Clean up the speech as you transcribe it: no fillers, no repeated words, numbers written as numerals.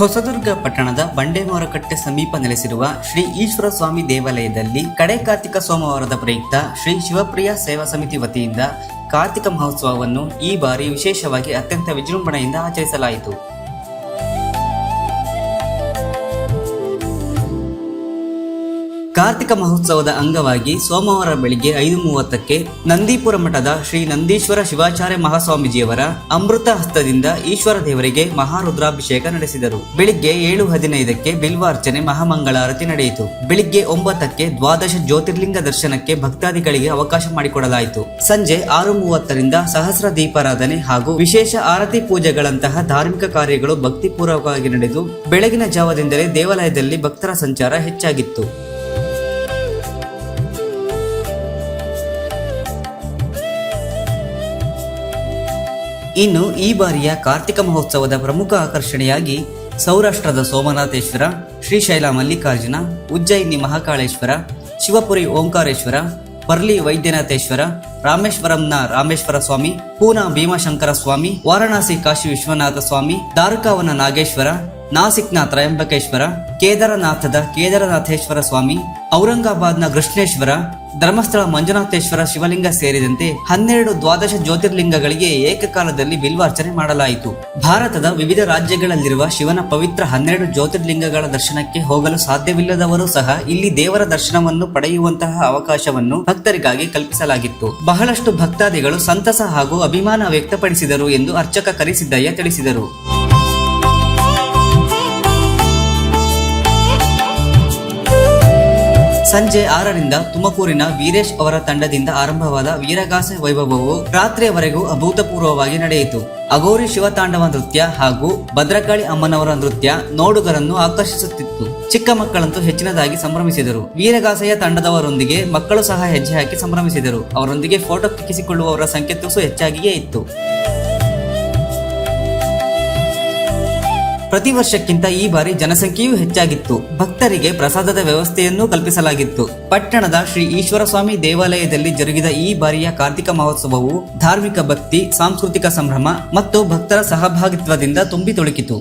ಹೊಸದುರ್ಗ ಪಟ್ಟಣದ ಬಂಡೆಮೋರಕಟ್ಟೆ ಸಮೀಪ ನೆಲೆಸಿರುವ ಶ್ರೀ ಈಶ್ವರ ಸ್ವಾಮಿ ದೇವಾಲಯದಲ್ಲಿ ಕಡೆ ಕಾರ್ತಿಕ ಸೋಮವಾರದ ಪ್ರಯುಕ್ತ ಶ್ರೀ ಶಿವಪ್ರಿಯ ಸೇವಾ ಸಮಿತಿ ವತಿಯಿಂದ ಕಾರ್ತಿಕ ಮಹೋತ್ಸವವನ್ನು ಈ ಬಾರಿ ವಿಶೇಷವಾಗಿ ಅತ್ಯಂತ ವಿಜೃಂಭಣೆಯಿಂದ ಆಚರಿಸಲಾಯಿತು. ಕಾರ್ತಿಕ ಮಹೋತ್ಸವದ ಅಂಗವಾಗಿ ಸೋಮವಾರ ಬೆಳಿಗ್ಗೆ 5:30ಕ್ಕೆ ನಂದೀಪುರ ಮಠದ ಶ್ರೀ ನಂದೀಶ್ವರ ಶಿವಾಚಾರ್ಯ ಮಹಾಸ್ವಾಮೀಜಿಯವರ ಅಮೃತ ಹಸ್ತದಿಂದ ಈಶ್ವರ ದೇವರಿಗೆ ಮಹಾರುದ್ರಾಭಿಷೇಕ ನಡೆಸಿದರು. ಬೆಳಿಗ್ಗೆ 7:15ಕ್ಕೆ ಬಿಲ್ವಾರ್ಚನೆ ಮಹಾಮಂಗಳಾರತಿ ನಡೆಯಿತು. ಬೆಳಿಗ್ಗೆ 9ಕ್ಕೆ ದ್ವಾದಶ ಜ್ಯೋತಿರ್ಲಿಂಗ ದರ್ಶನಕ್ಕೆ ಭಕ್ತಾದಿಗಳಿಗೆ ಅವಕಾಶ ಮಾಡಿಕೊಡಲಾಯಿತು. ಸಂಜೆ 6:30ರಿಂದ ಸಹಸ್ರ ದೀಪಾರಾಧನೆ ಹಾಗೂ ವಿಶೇಷ ಆರತಿ ಪೂಜೆಗಳಂತಹ ಧಾರ್ಮಿಕ ಕಾರ್ಯಗಳು ಭಕ್ತಿಪೂರ್ವಕವಾಗಿ ನಡೆದು ಬೆಳಗಿನ ಜಾವದಿಂದಲೇ ದೇವಾಲಯದಲ್ಲಿ ಭಕ್ತರ ಸಂಚಾರ ಹೆಚ್ಚಾಗಿತ್ತು. ಇನ್ನು ಈ ಬಾರಿಯ ಕಾರ್ತಿಕ ಮಹೋತ್ಸವದ ಪ್ರಮುಖ ಆಕರ್ಷಣೆಯಾಗಿ ಸೌರಾಷ್ಟ್ರದ ಸೋಮನಾಥೇಶ್ವರ, ಶ್ರೀಶೈಲ ಮಲ್ಲಿಕಾರ್ಜುನ, ಉಜ್ಜಯಿನಿ ಮಹಾಕಾಳೇಶ್ವರ, ಶಿವಪುರಿ ಓಂಕಾರೇಶ್ವರ, ಪರ್ಲಿ ವೈದ್ಯನಾಥೇಶ್ವರ, ರಾಮೇಶ್ವರಂನ ರಾಮೇಶ್ವರ ಸ್ವಾಮಿ, ಪೂನಾ ಭೀಮಾಶಂಕರ ಸ್ವಾಮಿ, ವಾರಣಾಸಿ ಕಾಶಿ ವಿಶ್ವನಾಥ ಸ್ವಾಮಿ, ದಾರ್ಕಾವನ ನಾಗೇಶ್ವರ, ನಾಸಿಕ್ನ ತ್ರಯಂಬಕೇಶ್ವರ, ಕೇದಾರನಾಥದ ಕೇದಾರನಾಥೇಶ್ವರ ಸ್ವಾಮಿ, ಔರಂಗಾಬಾದ್ನ ಕೃಷ್ಣೇಶ್ವರ, ಧರ್ಮಸ್ಥಳ ಮಂಜುನಾಥೇಶ್ವರ ಶಿವಲಿಂಗ ಸೇರಿದಂತೆ 12 ದ್ವಾದಶ ಜ್ಯೋತಿರ್ಲಿಂಗಗಳಿಗೆ ಏಕಕಾಲದಲ್ಲಿ ಬಿಲ್ವಾರ್ಚನೆ ಮಾಡಲಾಯಿತು. ಭಾರತದ ವಿವಿಧ ರಾಜ್ಯಗಳಲ್ಲಿರುವ ಶಿವನ ಪವಿತ್ರ 12 ಜ್ಯೋತಿರ್ಲಿಂಗಗಳ ದರ್ಶನಕ್ಕೆ ಹೋಗಲು ಸಾಧ್ಯವಿಲ್ಲದವರು ಸಹ ಇಲ್ಲಿ ದೇವರ ದರ್ಶನವನ್ನು ಪಡೆಯುವಂತಹ ಅವಕಾಶವನ್ನು ಭಕ್ತರಿಗಾಗಿ ಕಲ್ಪಿಸಲಾಗಿತ್ತು. ಬಹಳಷ್ಟು ಭಕ್ತಾದಿಗಳು ಸಂತಸ ಹಾಗೂ ಅಭಿಮಾನ ವ್ಯಕ್ತಪಡಿಸಿದರು ಎಂದು ಅರ್ಚಕ ಕರಿಸಿದ್ದಯ್ಯ ತಿಳಿಸಿದರು. ಸಂಜೆ 6ರಿಂದ ತುಮಕೂರಿನ ವೀರೇಶ್ ಅವರ ತಂಡದಿಂದ ಆರಂಭವಾದ ವೀರಗಾಸೆ ವೈಭವವು ರಾತ್ರಿಯವರೆಗೂ ಅಭೂತಪೂರ್ವವಾಗಿ ನಡೆಯಿತು. ಅಘೋರಿ ಶಿವತಾಂಡವ ನೃತ್ಯ ಹಾಗೂ ಭದ್ರಕಾಳಿ ಅಮ್ಮನವರ ನೃತ್ಯ ನೋಡುಗರನ್ನು ಆಕರ್ಷಿಸುತ್ತಿತ್ತು. ಚಿಕ್ಕ ಮಕ್ಕಳಂತೂ ಹೆಚ್ಚಿನದಾಗಿ ಸಂಭ್ರಮಿಸಿದರು. ವೀರಗಾಸೆಯ ತಂಡದವರೊಂದಿಗೆ ಮಕ್ಕಳು ಸಹ ಹೆಜ್ಜೆ ಹಾಕಿ ಸಂಭ್ರಮಿಸಿದರು. ಅವರೊಂದಿಗೆ ಫೋಟೋ ಕ್ಲಿಕ್ಕಿಸಿಕೊಳ್ಳುವವರ ಸಂಖ್ಯೆ ತುಸು ಹೆಚ್ಚಾಗಿಯೇ ಇತ್ತು. ಪ್ರತಿ ವರ್ಷಕ್ಕಿಂತ ಈ ಬಾರಿ ಜನಸಂಖ್ಯೆಯೂ ಹೆಚ್ಚಾಗಿತ್ತು. ಭಕ್ತರಿಗೆ ಪ್ರಸಾದದ ವ್ಯವಸ್ಥೆಯನ್ನೂ ಕಲ್ಪಿಸಲಾಗಿತ್ತು. ಪಟ್ಟಣದ ಶ್ರೀ ಈಶ್ವರ ಸ್ವಾಮಿ ದೇವಾಲಯದಲ್ಲಿ ಜರುಗಿದ ಈ ಬಾರಿಯ ಕಾರ್ತಿಕ ಮಹೋತ್ಸವವು ಧಾರ್ಮಿಕ ಭಕ್ತಿ, ಸಾಂಸ್ಕೃತಿಕ ಸಂಭ್ರಮ ಮತ್ತು ಭಕ್ತರ ಸಹಭಾಗಿತ್ವದಿಂದ ತುಂಬಿ ತುಳುಕಿತು.